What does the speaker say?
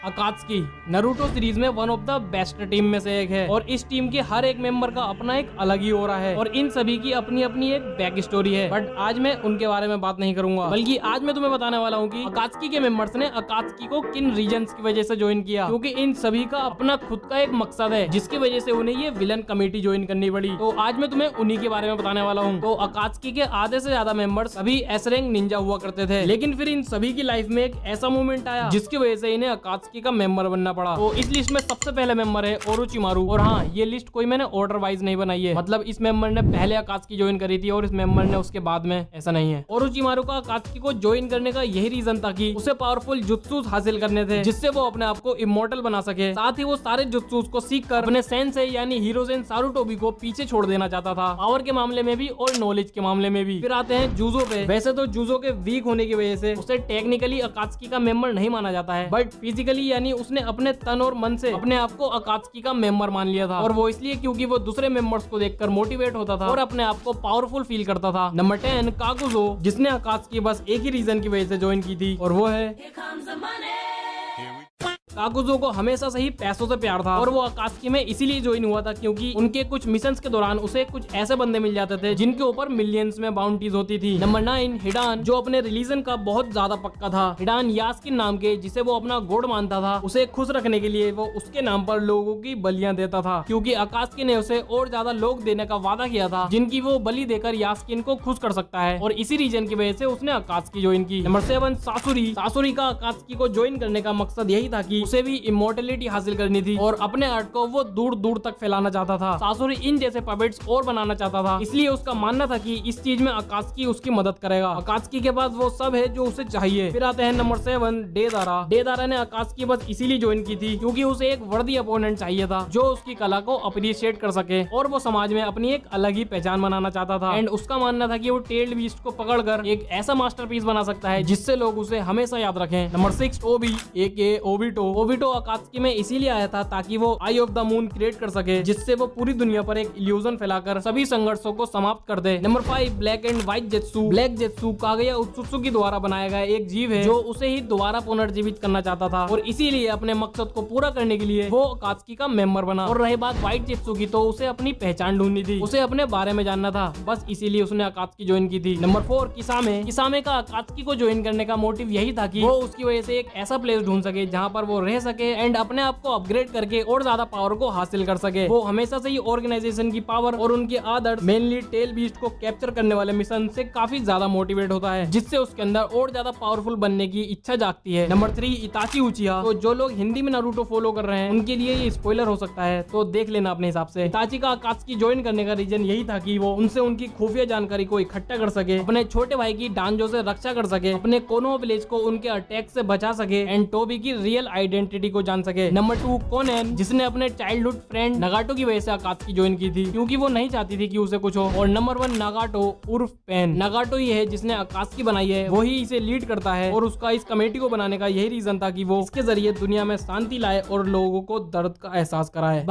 अकात्सुकी Naruto series में one of the best team में से एक है और इस टीम के हर एक मेंबर का अपना एक अलग ही ओरा है और इन सभी की अपनी अपनी एक बैक स्टोरी है। बट आज मैं उनके बारे में बात नहीं करूंगा, बल्कि आज मैं तुम्हें बताने वाला हूँ कि अकात्सुकी के मेंबर्स ने अकात्सुकी को किन रीजंस की वजह से ज्वाइन किया, क्योंकि इन सभी का अपना खुद का एक मकसद है जिसकी वजह से उन्हें ये विलन कमेटी ज्वाइन करनी पड़ी। तो आज मैं तुम्हें उन्हीं के बारे में बताने वाला हूँ। तो अकात्सुकी के आधे से ज्यादा मेंबर्स सभी एस रैंक निंजा हुआ करते थे, लेकिन फिर इन सभी की लाइफ में एक ऐसा मोमेंट आया जिसकी वजह से इन्हें अकात्सुकी का मेंबर बनना पड़ा। तो इस लिस्ट में सबसे पहले मेंबर है ओरोचिमारू। और हाँ, ये लिस्ट कोई मैंने ऑर्डर वाइज नहीं बनाई है, मतलब इस मेंबर ने पहले अकात्सुकी ज्वाइन करी थी और इस मेंबर ने उसके बाद में, ऐसा नहीं है। ओरोचिमारू का अकात्सुकी को ज्वाइन करने का यही रीजन था कि उसे पावरफुल जुत्सूस हासिल करने थे जिससे वो अपने आप को इमोर्टल बना सके। साथ ही वो सारे जुत्सूस को सीख कर अपने सेंसेई यानी हिरोजेन सारुटोबी को पीछे छोड़ देना चाहता था, पावर के मामले में भी और नॉलेज के मामले में भी। फिर आते हैं जूजो पे। वैसे तो जूजो के वीक होने की वजह से उसे टेक्निकली अकात्सुकी का मेंबर नहीं माना जाता है, बट फिजिकली यानी उसने अपने तन और मन से अपने आप को अकात्सुकी का मेंबर मान लिया था। और वो इसलिए क्योंकि वो दूसरे मेंबर्स को देखकर मोटिवेट होता था और अपने आप को पावरफुल फील करता था। नंबर 10 काकुजो, जिसने अकात्सुकी बस एक ही रीजन की वजह से ज्वाइन की थी और वो है काकुजो को हमेशा से ही पैसों से प्यार था और वो अकात्सुकी में इसीलिए ज्वाइन हुआ था क्योंकि उनके कुछ मिशंस के दौरान उसे कुछ ऐसे बंदे मिल जाते थे जिनके ऊपर मिलियंस में बाउंटीज होती थी। नंबर 9 हिडान, जो अपने रिलीजन का बहुत ज्यादा पक्का था। हिडान यास्किन नाम के, जिसे वो अपना गॉड मानता था, उसे खुश रखने के लिए वो उसके नाम पर लोगों की बलियां देता था क्योंकि अकात्सुकी ने उसे और ज्यादा लोग देने का वादा किया था जिनकी वो बलि देकर यास्किन को खुश कर सकता है और इसी रीजन की वजह से उसने अकात्सुकी ज्वाइन की। नंबर 7 सासुरी। सासुरी का अकात्सुकी को ज्वाइन करने का मकसद यही था कि उसे भी इमोर्टलिटी हासिल करनी थी और अपने आर्ट को वो दूर दूर तक फैलाना चाहता था। सासुरी इन जैसे पपेट्स और बनाना चाहता था, इसलिए उसका मानना था कि इस चीज में अकात्सुकी उसकी मदद करेगा। अकात्सुकी के पास वो सब है जो उसे चाहिए। फिर आते हैं नंबर 7 डेदारा। डेदारा ने अकात्सुकी बस इसीलिए ज्वाइन की थी क्योंकि उसे एक वर्दी अपोनेंट चाहिए था जो उसकी कला को अप्रिशिएट कर सके और वो समाज में अपनी एक अलग ही पहचान बनाना चाहता था। एंड उसका मानना था कि वो टेल्ड बीस्ट को पकड़कर एक ऐसा मास्टरपीस बना सकता है जिससे लोग उसे हमेशा याद रखें। नंबर 6 ओबी एके ओबिटो। ओबिटो अकात्सुकी में इसीलिए आया था ताकि वो आई ऑफ द मून क्रिएट कर सके जिससे वो पूरी दुनिया पर एक इल्यूजन फैलाकर सभी संघर्षों को समाप्त कर दे। Number 5 black and white Zetsu. Black Zetsu Kaguya Otsutsuki द्वारा बनाया गया एक जीव है जो उसे ही दोबारा पुनर्जीवित करना चाहता था और इसीलिए अपने मकसद को पूरा करने के लिए वो अकात्सुकी का मेंबर बना। और रही बात व्हाइट जेत्सु की, तो उसे अपनी पहचान ढूंढनी थी, उसे अपने बारे में जानना था, बस इसीलिए उसने अकात्सुकी ज्वाइन की थी। नंबर 4 किसामे। किसामे का अकात्सुकी को ज्वाइन करने का मोटिव यही था कि वो उसकी वजह से एक ऐसा प्लेस ढूंढ सके जहाँ पर वो रह सके एंड अपने आप को अपग्रेड करके और ज्यादा पावर को हासिल कर सके। वो हमेशा से ही ऑर्गेनाइजेशन की पावर और उनके आदर्श मेनली टेल बीस्ट को कैप्चर करने वाले मिशन से काफी ज्यादा मोटिवेट होता है जिससे उसके अंदर और ज्यादा पावरफुल बनने की इच्छा जागती है। नंबर 3 इताची उचिहा। तो जो लोग हिंदी में नारुतो फॉलो कर रहे हैं उनके लिए ये स्पॉइलर हो सकता है, तो देख लेना अपने हिसाब से। इताची का अकात्सुकी ज्वाइन करने का रीजन यही था कि वो उनसे उनकी खुफिया जानकारी को इकट्ठा कर सके, अपने छोटे भाई की डांजो से रक्षा कर सके, अपने कोनो विलेज को उनके अटैक से बचा सके एंड टोबी की रियल आइडेंटिटी को जान सके। नंबर 2 कोनेन, जिसने अपने चाइल्डहुड फ्रेंड नगाटो की वजह से अकात्सुकी ज्वाइन की थी क्योंकि वो नहीं चाहती थी कि उसे कुछ हो। और नंबर 1 नागाटो उर्फ पेन। नागाटो ही है जिसने अकात्सुकी बनाई है, वही इसे लीड करता है और उसका इस कमेटी को बनाने का यही रीजन था कि वो इसके जरिए दुनिया में शांति लाए और लोगों को दर्द का एहसास कराए।